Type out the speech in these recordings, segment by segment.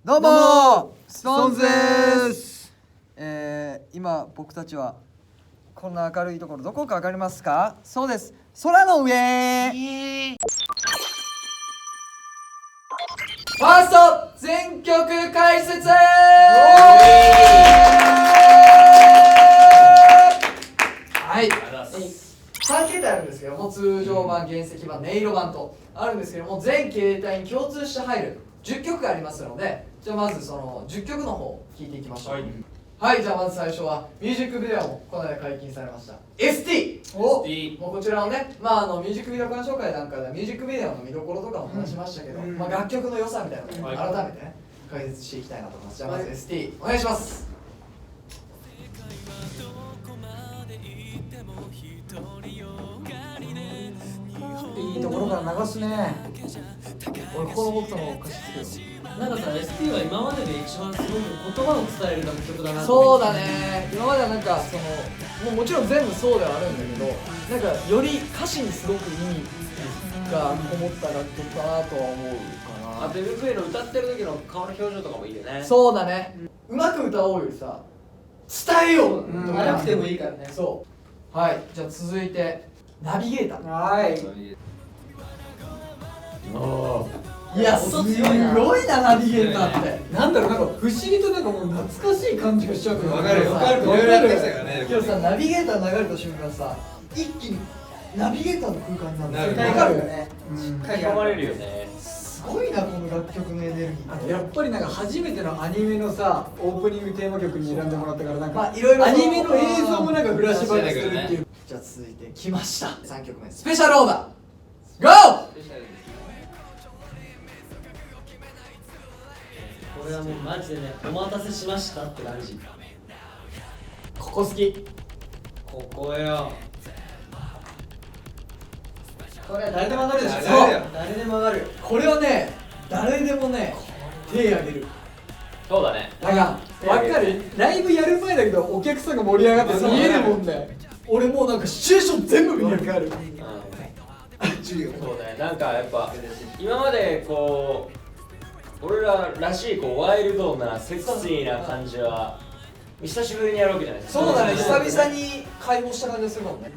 どうもストーンズです。今僕たちはこんな明るいところどこか分かりますか？そうです、空の上。ファースト全曲解説。はい、3形態あるんですけども、通常版、原石版、音色版とあるんですけども、全形態に共通して入る10曲がありますので、じゃあまずその10曲の方を聴いていきましょう。はい、じゃあまず最初はミュージックビデオもこの間解禁されました ST を、もうこちらをね、ミュージックビデオ鑑賞会なんかではミュージックビデオの見どころとかも話しましたけど、楽曲の良さみたいなのを改めてね、解説していきたいなと思います。じゃあまず ST お願いします。いいところから流すね。俺この僕ともおかしいですけど、なんかさ、ST は今までで一番すごく言葉を伝える楽曲だなって。そうだね。今まではなんかそのもちろん全部そうではあるんだけど、なんかより歌詞にすごく意味がこもった楽曲かなとは思うかな。あと MV の歌ってる時の顔の表情とかもいいよね。そうだね。うまく歌おうよりさ、伝えよう。荒くてもいいからね。そう。はい。じゃあ続いてナビゲーター。はい。いや、すごいな、ナビゲーターって。なんだろう、なんか不思議となんかもう懐かしい感じがしちゃうけど。わかるよ。わかる。けどさ、ナビゲーター流れた瞬間さ、一気にナビゲーターの空間になる。なるわかるよね。引き込まれるよね。すごいな、この楽曲のエネルギー。やっぱりなんか初めてのアニメのさ、オープニングテーマ曲に選んでもらったから、なんかいろいろアニメの映像もなんかフラッシュバックするっていう。じゃあ続いて来ました。3曲目スペシャルオーダー GO！ これはもうマジでね、お待たせしましたって感じ。ここ好き。ここよ。これは誰でも上がるでしょ。そう誰でも上がる。これはね、誰でもね、手挙げる。そうだね。なんか分かる、ライブやる前だけどお客さんが盛り上がって見えるもんね。俺もうなんかシチュエーション全部見える。分かる。そうだね。なんかやっぱ今までこう俺ららしいこうワイルドなセクシーな感じは久しぶりにやるわけじゃないですか。そうだね、久々に解放した感じがするもんね。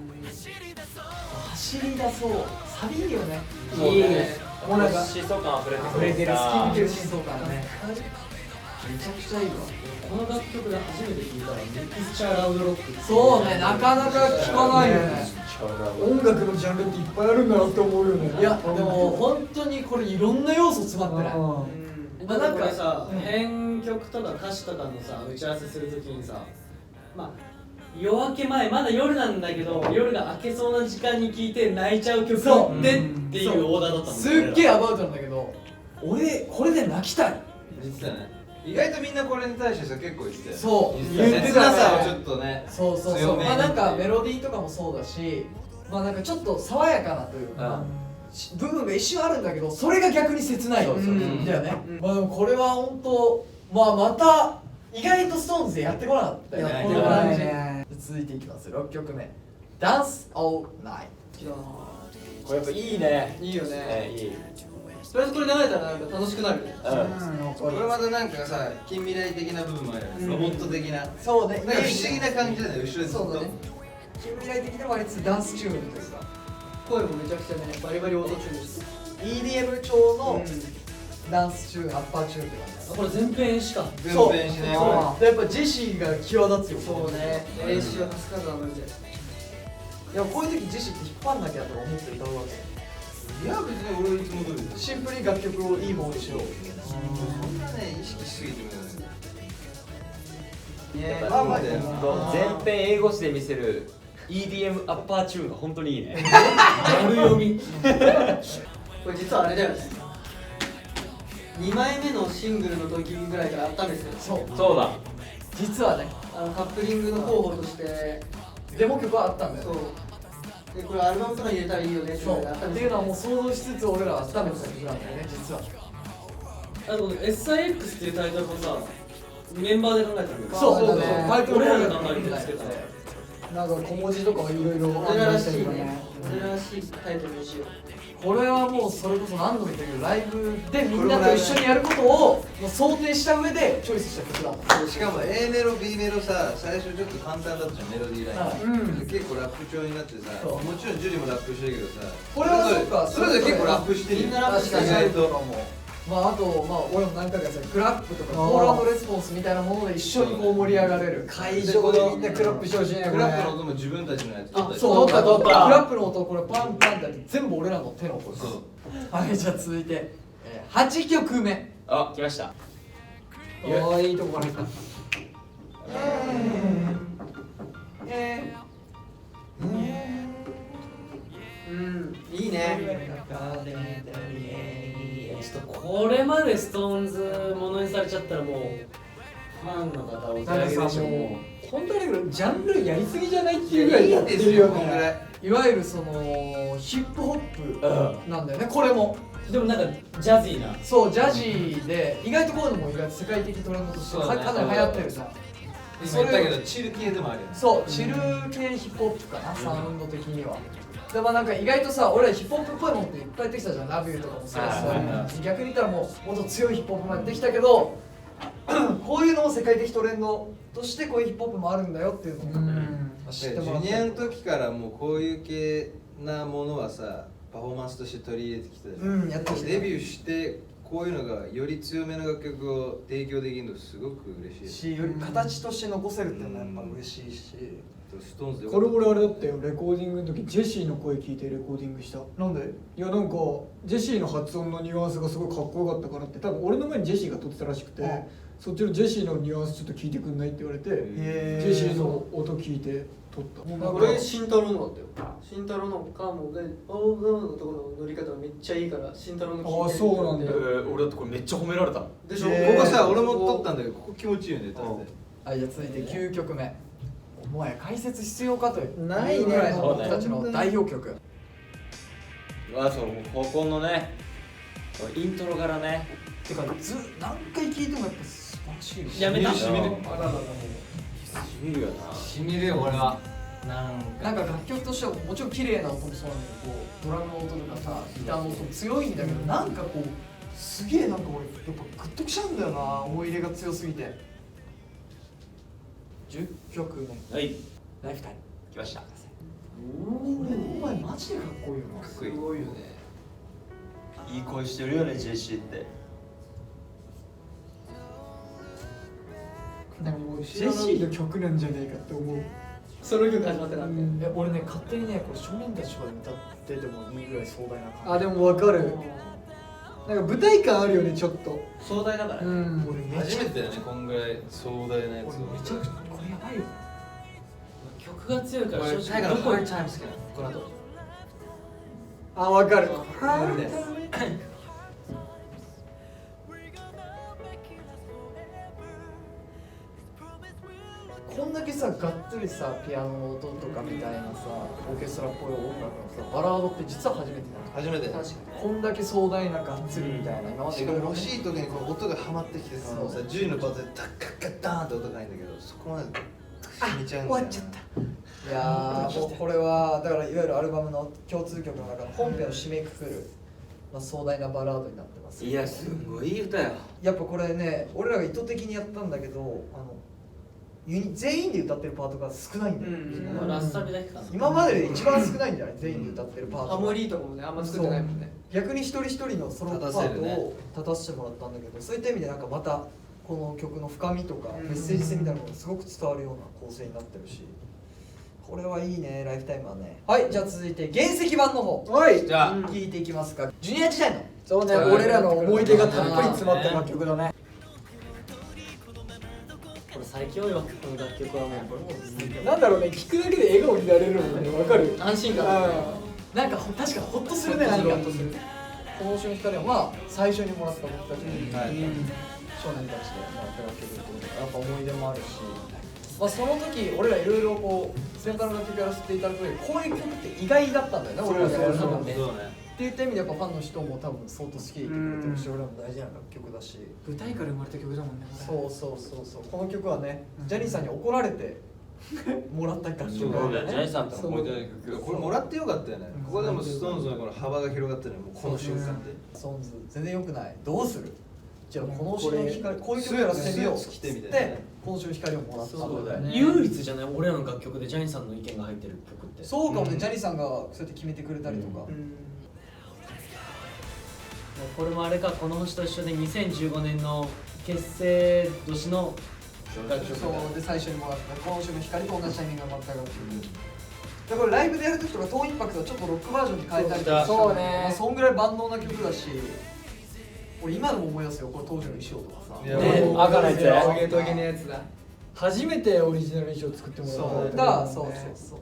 走り出そう。サビいいよね。いいね。もうなんか疾走感溢れて溢れてる、突き抜ける疾走感ね。めちゃくちゃいいわ。この楽曲で初めて聴いたらミクスチャーラウドロック。そうね、なかなか聞かないよね。音楽のジャンルっていっぱいあるんだなって思うよね。いや、でも本当にこれいろんな要素詰まってない。なんかさ、編曲とか歌詞とかのさ、打ち合わせするときにさ、夜明け前、まだ夜なんだけど、夜が明けそうな時間に聴いて泣いちゃう曲でっていうオーダーだったもんね。すっげえアバウトなんだけど、俺これで泣きたい。実はね、意外とみんなこれに対してさ結構言ってたよ。そう言ってたさをちょっとね。そうそうそう。なんかメロディーとかもそうだし、なんかちょっと爽やかなというか、部分が一瞬あるんだけど、それが逆に切ないんだよね。でもこれは本当、また意外とストーンズでやってこなかったよね。この感じ。続いていきます。6曲目、Dance All Night。これやっぱいいね。いいよね。いい。とりあえずこれ流れたらなんか楽しくなるね。これまたなんかさ、近未来的な部分もある。ロボット的な。そうね。なんか不思議な感じだね、後ろでずっと。そうだね。近未来的でもありつつダンスチューンというか、声もめちゃくちゃね、バリバリオートチューンです。EDM 調のダンスチューン、アッパーチューンって感じ。これ全編しか。全編しね。やっぱジェシーが際立つよ。そうね。練習は助かるわマジで。いや、こういう時ジェシーって引っ張んなきゃと思って歌うわけ。いや別に俺いつも通りだ。シンプルに楽曲をいいものにしよう。そんなね意識しすぎてもね。まあ全編英語詞で見せる EDM アッパーチューンが本当にいいね。丸読み。これ実はあれだよね、2枚目のシングルの時ぐらいから温めてる。そうだ。実はね、カップリングの候補としてデモ曲はあったんだよ。そうで、これアルバムとかに入れたらいいよねってそう。温めてっていうのはもう想像しつつ俺らは温めてた曲なんだよね、実は。あと SIX っていうタイトルもさ、メンバーで考えたんだけど。そうだね。俺らが考えてつけたね。なんか小文字とかいろいろ俺ららしいね。ね、俺ららしいタイトルにしよう。これはもうそれこそ何度も言ったけどライブでみんなと一緒にやることをもう想定した上でチョイスした曲だったしかも A メロ B メロさ最初ちょっと簡単だったじゃんメロディーライン、結構ラップ調になってさそうもちろんジュリもラップしてるけどさこれはそうかそれぞれ結構ラップしてるよみんなラップしてる意外とまああとまあ俺も何回かさクラップとかコールレスポンスみたいなもので一緒にこう盛り上がれる会場でみんなクラップしてほしいねクラップの音も自分たちのやつ撮ったりそうクラ撮ったップの音これパンパンってやって全部俺らの手の音そうはいじゃあ続いて、8曲目あ来ましたおーいいとこから入ったいいね。ちょっとこれまでストーンズものにされちゃったらもうファンの方お手上げでしょもう本当だけどジャンルやりすぎじゃないっていうぐらいやってるよこんぐらねいいわゆるそのヒップホップなんだよねこれもでもなんかジャズィーなそうジャジーで意外とこういうのも意外と世界的トレンドとしてそうだねかなり流行ってるじゃん今言ったけどチル系でもあるよねそうチル系ヒップホップかなサウンド的にはでもなんか意外とさ俺らヒップホップっぽいもんっていっぱい出てきたじゃんラビューとかもそうそう逆に言ったらもうもっと強いヒップホップまでできたけどこういうのも世界的トレンドとしてこういうヒップホップもあるんだよっていうのを知ってジもらったュニアの時からもうこういう系なものはさパフォーマンスとして取り入れてきたじゃん、やってきたデビューしてこういうのがより強めの楽曲を提供できるのすごく嬉しいしより形として残せるっていうのはやっぱ嬉しいしストーンズでよこれかっ俺あれだったよレコーディングの時ジェシーの声聞いてレコーディングしたなんでいやなんかジェシーの発音のニュアンスがすごいかっこよかったからって多分俺の前にジェシーが撮ってたらしくて、そっちのジェシーのニュアンスちょっと聞いてくんないって言われて、ジェシーの音聞いて撮ったこれ慎太郎のだったよ。慎太郎のカーモンで「おーのところの乗り方がめっちゃいいから慎太郎の聞いて」そうなんだ俺だってこれめっちゃ褒められたでしょ。ここさ俺も撮ったんだけどここ気持ちいいよね撮ってはいじゃあ続いて9曲目もはや解説必要かというないねぐらいのそうね僕たちの代表曲そうここのねイントロからねてか何回聴いてもやっぱ素晴らしいやめたしみるあらららもしみるよなしみるよ俺はうなんか楽曲としてはもちろん綺麗な音もそうなんだけどこうドラムの音とかさギターの音も強いんだけどなんかこうすげえなんか俺やっぱグッときちゃうんだよな思い入れが強すぎて10曲目はいライフタイム来ましたこれお前マジでかっこいいよなかっこいいすごいよねいい声してるよねジェシーってなんかもうジェシーの曲なんじゃねえかって思うソロ曲始まったなって。俺ね勝手にねこれ少年たちまで歌っててもいいぐらい壮大な感あでも分かるなんか舞台感あるよねちょっと壮大だからねん俺めちゃ初めてだよねこんぐらい壮大なやつを俺めちゃくちゃこれやばいよ曲が強いから俺正直どこにタイガーのハードタイム好きなのこの後あ分かるこんだけさがっつりさピアノの音とかみたいなさオーケストラっぽい音楽のさバラードって実は初めてな初めてのこんだけ壮大ながっつりみたいな今までしかも欲しい時にこの音がはまってきてさそう10のパートでタッカッカッダーンって音が入るんだけどそこまで染みちゃうんだよ終わっちゃったいやーもうこれはだからいわゆるアルバムの共通曲の中の本編を締めくくる、まあ、壮大なバラードになってますいやすごいいい歌よやっぱこれね俺らが意図的にやったんだけど全員で歌ってるパートが少ないんだよ、もうラッサビだけかな今までで一番少ないんじゃない全員で歌ってるパートがハモリーとかもねあんま作ってないもんね。逆に一人一人のソロパートを立たせてもらったんだけどそういった意味でなんかまたこの曲の深みとかメッセージ性みたいなものがすごく伝わるような構成になってるしこれはいいねライフタイムはねはいじゃあ続いて原石版の方おいじゃあ聞いていきますかジュニア時代のそうね俺らの思い出がたっぷり詰まった楽曲だねこれ最強よこの楽曲はもうこれもうなんだろうね聞くだけで笑顔になれるもんね分かる安心感あなんか確かホッとするね何かこの瞬間ではまあ最初にもらった僕たちのはい少年たちでもらった楽曲っていうのがやっぱ思い出もあるし、まあ、その時俺らいろいろこう先輩の楽曲やらせていただくとこういう曲って意外だったんだよね俺らがやる中で。そうねっていった意味でやっぱファンの人も多分相当好きでいてくれてるし俺らも大事な楽曲だし舞台から生まれた曲だもんねそうこの曲はねジャニーさんに怒られてもらった楽そう曲だよジャニーさんとの思い出の曲これもらってよかったよね。ここでもストーンズのこの幅が広がったのよ、もうこの瞬間で。ソンズ全然良くない。どうする？じゃあこの後ろの光こういうス曲やらせてみようーツ着てみたいなね。この後ろの光をもらった。そうだよね唯一じゃない俺らの楽曲でジャニーさんの意見が入ってる曲って。そうかもね、ジャニーさんがそうやって決めてくれたりとか。これもあれか、この星と一緒で2015年の結成年の楽曲だ。そうで最初にもらったこの後ろの光と同じタイミングでもらった楽曲。でこれライブでやるときとかトーンインパクトはちょっとロックバージョンに変えたりとかそうねまあそんぐらい万能な曲だし、俺今でも思い出すよ、これ当時の衣装とかさ。いやねもう赤のやつやトゲトゲのやつだ。初めてオリジナル衣装作ってもらそうっただ、そうそうそう。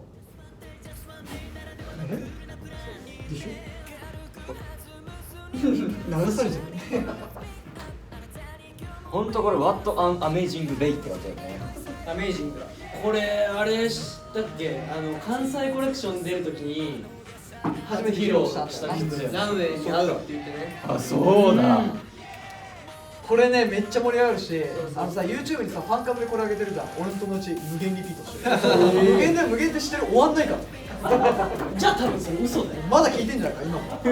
でしょ流されちゃうほんとこれ What an Amazing Day ってことよね。アメージングだ。これあれ知ったっけ、関西コレクション出るときに初めて披露した人だよ。ランウェイに会うって言ってね。あ、そうだ。これねめっちゃ盛り上がるし、あのさ YouTube にさファンカムでこれ上げてるじゃん。俺の友達無限リピートしてる。無限で無限って知ってる？終わんないから。じゃあ多分それ嘘だよ。まだ聞いてんじゃないか今も。まだ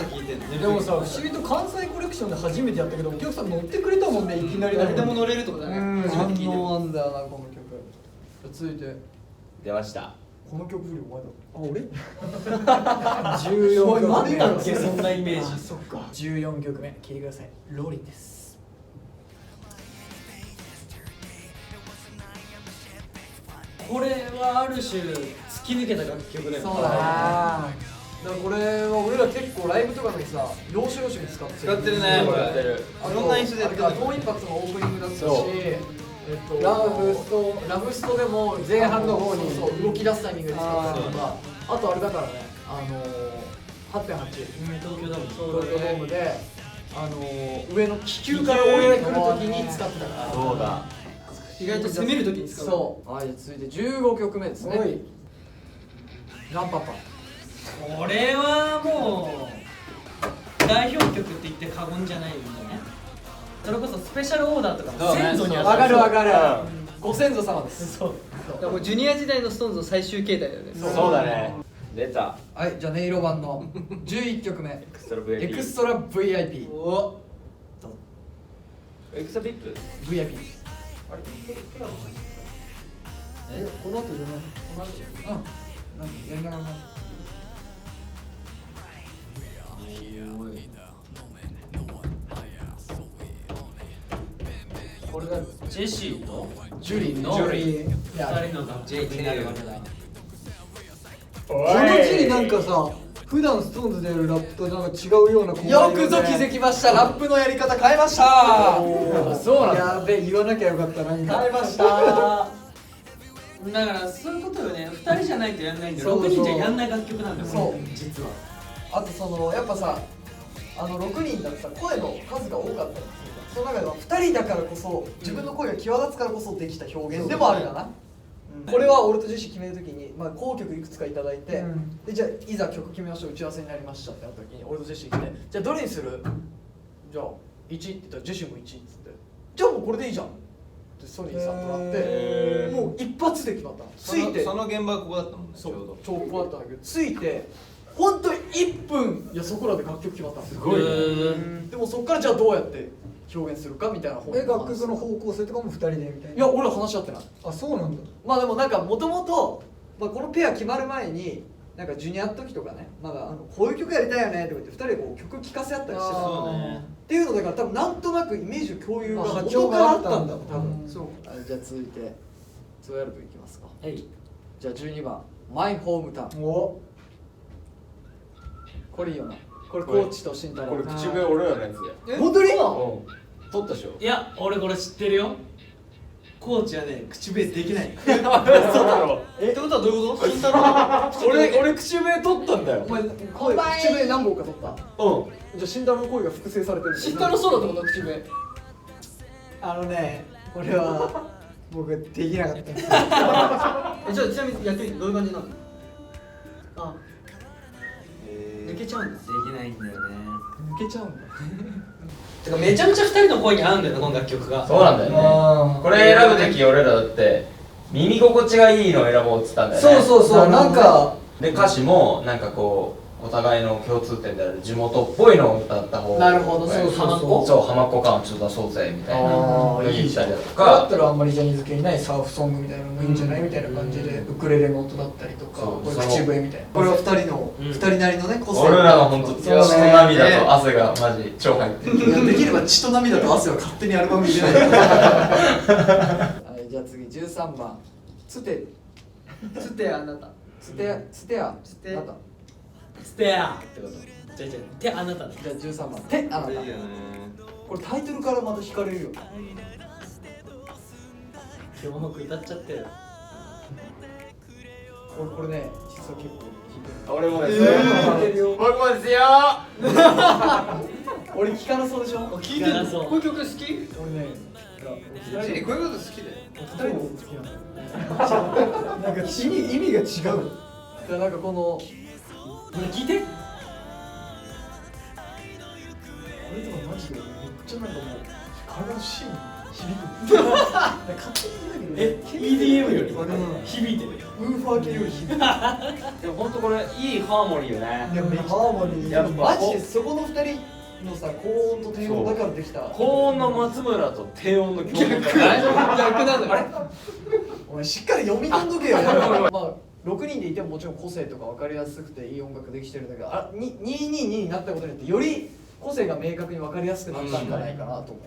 聞いてんの。でもさ、不思議と関西コレクションで初めてやったけどお客さん乗ってくれたもんね、いきなりだ誰でも乗れるってことだね。初めて聞いてる。反応なんだよなこの曲。続いて出ました。この曲よりお前だ。あ、俺14お前曲何だっけそんなイメージ。そっか。14曲目聴いてください。ローリンです。これはある種突き抜けた楽曲だよね。そうだね。だからこれは俺ら結構ライブとかでさ要所要所に使ってる。使ってるねこれ。やってる。あといろんな演出でやってるあれかトーンインパクトのオープニングだったし、そうラブストでも前半の方にそう動き出すタイミングで使ったりとか、あとあれだからね、8.8東京ドーム。東京ドームで上の気球から降りてくるときに使ってたから。そうだ。意外と攻めるときに使う。そう。はい、続いて15曲目ですね。ランパパ。これはもう代表曲って言って過言じゃないよね。それこそスペシャルオーダーとかも先祖にわかるわかる。うご先祖様です。そう。だからもうジュニア時代のストーンズの最終形態だよね。そうだね。出た。はい、じゃあ音色版の11曲目。エクストラ VIP。エクストラ VIP。お。エクストラ VIP。 VIP。この後じゃない。うん。やりながら。これがジェシーとジュリーのジュリー。2人の楽曲になるわけだ。この字になんかさ、普段ストーンズでやるラップとなんか違うような声よくぞ気づきました。ラップのやり方変えましたそうなんだ。やべえ、言わなきゃよかったなんか。変えました。だからそういうことよね。2人じゃないとやんないんだよ。そうそう6人じゃやんない楽曲なんだよ。そう実は。あとやっぱさ6人だとさ声の数が多かったりするから、その中では2人だからこそ自分の声が際立つからこそできた表現でもあるかな。これは俺とジェシー決めるときに、項曲いくつかいただいて、でじゃあいざ曲決めましょう、打ち合わせになりましたってなったときに俺とジェシー来て、じゃあどれにする？じゃあ1って言ったらジェシーも1っつって、じゃあもうこれでいいじゃんってソニーさんとなってもう一発で決まったの。ついてその現場はここだったもんね。ちそうょうど。超こだったんだけど、ついて本当に1分いやそこらで楽曲決まったんですよ。すごいね。でもそこからじゃあどうやって表現するかみたいな方楽曲の方向性とかも2人でみたいな。いや俺ら話し合ってない。あ、そうなんだ。まあでもなんかもともとこのペア決まる前になんかジュニアの時とかね、まだこういう曲やりたいよねとか言って2人でこう曲聴かせ合ったりしてたそうね。っていうのだから多分なんとなくイメージの共有が波長元からあがあったたんだっんだ多分。そう。じゃあ続いてそうやるといきますか。はい。じゃあ12番マイホームタウン。お、これいいよな。これコーチと慎太郎。これ口笛俺らのやつだよ。本当に？うん。取ったでしょ。いや、俺これ知ってるよ。コーチはね、口笛できない。そうだろ。ってことはどういうこと？慎太郎。俺口笛取ったんだよ。お前声口笛何本か取った？うん。じゃあ慎太郎の声が複製されてる。慎太郎ソロってこと口笛。これは僕できなかったんですよ。じゃあちなみにやってみてどういう感じなの？あ、抜けちゃうんだ。できないんだよね。抜けちゃうんだ。てかめちゃめちゃ2人の声に合うんだよな、この楽曲が。そうなんだよね。これ選ぶとき俺らだって耳心地がいいのを選ぼうっつったんだよね。そうそうそう、なんかで歌詞もなんかこうお互いの共通点である地元っぽいのを歌った方がなるほどね。そうそうそう浜っ子感をちょっと出そうぜみたいなあー言ったりだとだっか、たらあんまりジャニーズ系にないサーフソングみたいなのもいいんじゃないみたいな感じでウクレレの音だったりとか、そうこれ口笛みたいな。これは2人の、2人なりのね個性俺らの本当血とそうね涙と汗がマジ超入ってる。いやできれば血と涙と汗は勝手にアルバムに入れないはいじゃあ次13番つてつてあなたつてつてやつてあなたステアってこと違う違う手あなただじゃあ13番てあなたいいよね。これタイトルからまた惹かれるよ今日も歌っちゃってる俺これね実は結構聞いてる俺もです聞いてるよ僕もですよ。俺聞かなそうでしょ聞いてるそうこういう曲好き俺ねジェリーこういうこと好きだよ。二人の好きなんだよなんか意味が違う。だからなんかこの聞いてこれとかマジでめっちゃなんかもう体の芯に響くんだよ勝手に言うんだけど EDM よりうん響いてるウーファー系より響くでも本当これいいハーモニーよね。でもハーモニーやっぱマジでそこの二人のさ高音と低音だからできた高音の松村と低音の京本じゃない？逆なのよお前しっかり読み込んどけよまあ6人でいてももちろん個性とか分かりやすくていい音楽できてるんだけど222になったことによってより個性が明確に分かりやすくなったんじゃないかなとも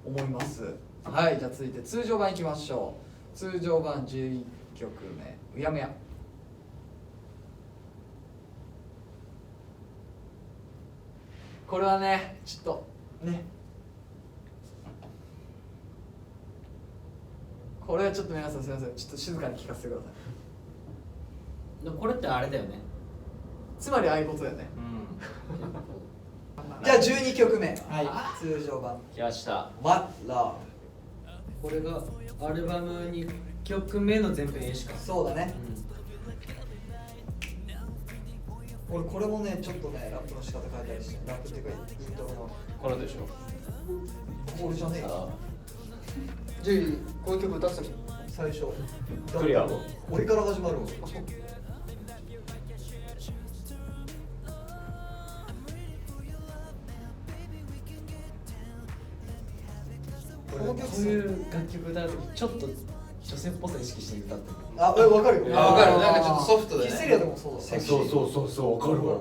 思いますはいじゃあ続いて通常版いきましょう通常版11曲目うやむやこれはねちょっとねこれはちょっと皆さんすみませんちょっと静かに聞かせてくださいでもこれってあれだよねつまりああいうことだよねうん。じゃあ12曲目、はい通常版来ました。 What Love これがアルバム2曲目の全編 A しかそうだね、俺これもねちょっとねラップの仕方変えたりしてラップっていうかイントロのこれでしょ。これじゃねえよジェリーこういう曲歌ってたの最初クリア俺から始まるわこの曲こういう楽曲歌うときちょっと女性っぽさ意識して歌ってるあ、分かるよあ分かるなんかちょっとソフトだねヒステリアでもそうだセクシーそう分かるわ。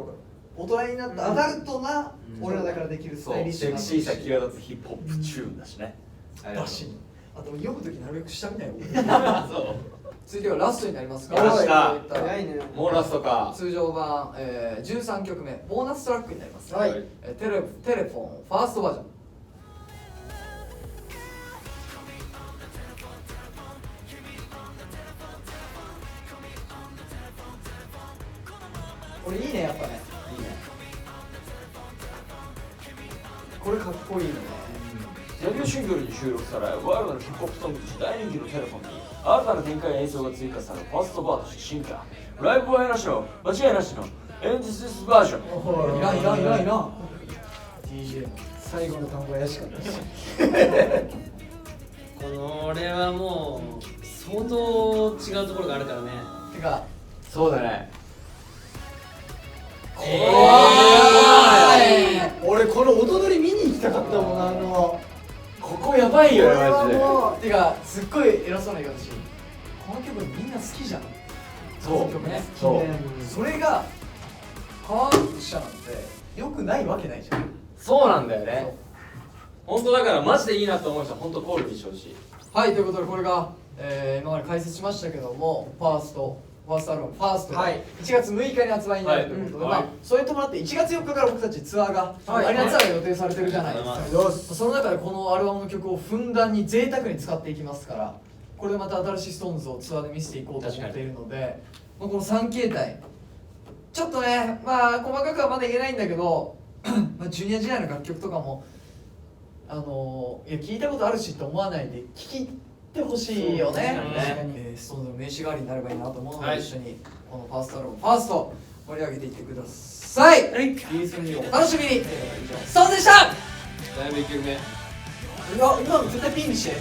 大人になったアダルトな俺らだからできるスタイリッシュなセクシーさ際立つヒップホップチューンだしね。バシンあと読むときなるべく下見ないよそう。続いてはラストになります来ました早いねもうラストか。通常版、13曲目ボーナストラックになります、はいテレフォンファーストバージョンこれいいねやっぱねいいねこれかっこいいよねデビューシングルに収録されワールドのヒップホップソングとして大人気のテレフォンに新たな展開や演奏が追加されファーストバーとして進化ライブはなしの間違いなしのエンジスバージョンいらんいらんいらんいらん DJ 最後の単語怪しかったしこれはもう相当違うところがあるからねてかそうだね俺この踊り見に行きたかったもんここやばいよねこれはマジでもうてかすっごい偉そうな言い方しこの曲みんな好きじゃんそうこの曲ねそうそれがパワーアップしたなんてよくないわけないじゃんそうなんだよね本当だからマジでいいなと思う人は本当コールにしてほしいはいということでこれが、今まで解説しましたけどもファーストアルバムファーストがはい1月6日に発売になるということで、はいまあ、それに伴って1月4日から僕たちツアーが、はいアリーナツアーが予定されてるじゃないですか、はいその中でこのアルバムの曲をふんだんに贅沢に使っていきますからこれでまた新しい SixTONES をツアーで見せていこうと思っているので、まあ、この3形態ちょっとねまあ細かくはまだ言えないんだけどまあジュニア時代の楽曲とかもいや聞いたことあるしと思わないで聞いてほしいよね。確かにSixTONESの名刺代わりになればいいなと思うので、はい一緒にこのファーストアルバムファースト盛り上げていってください。リリースにお楽しみに。SixTONESでした。だいぶ1曲目いや今の絶対ピンにして。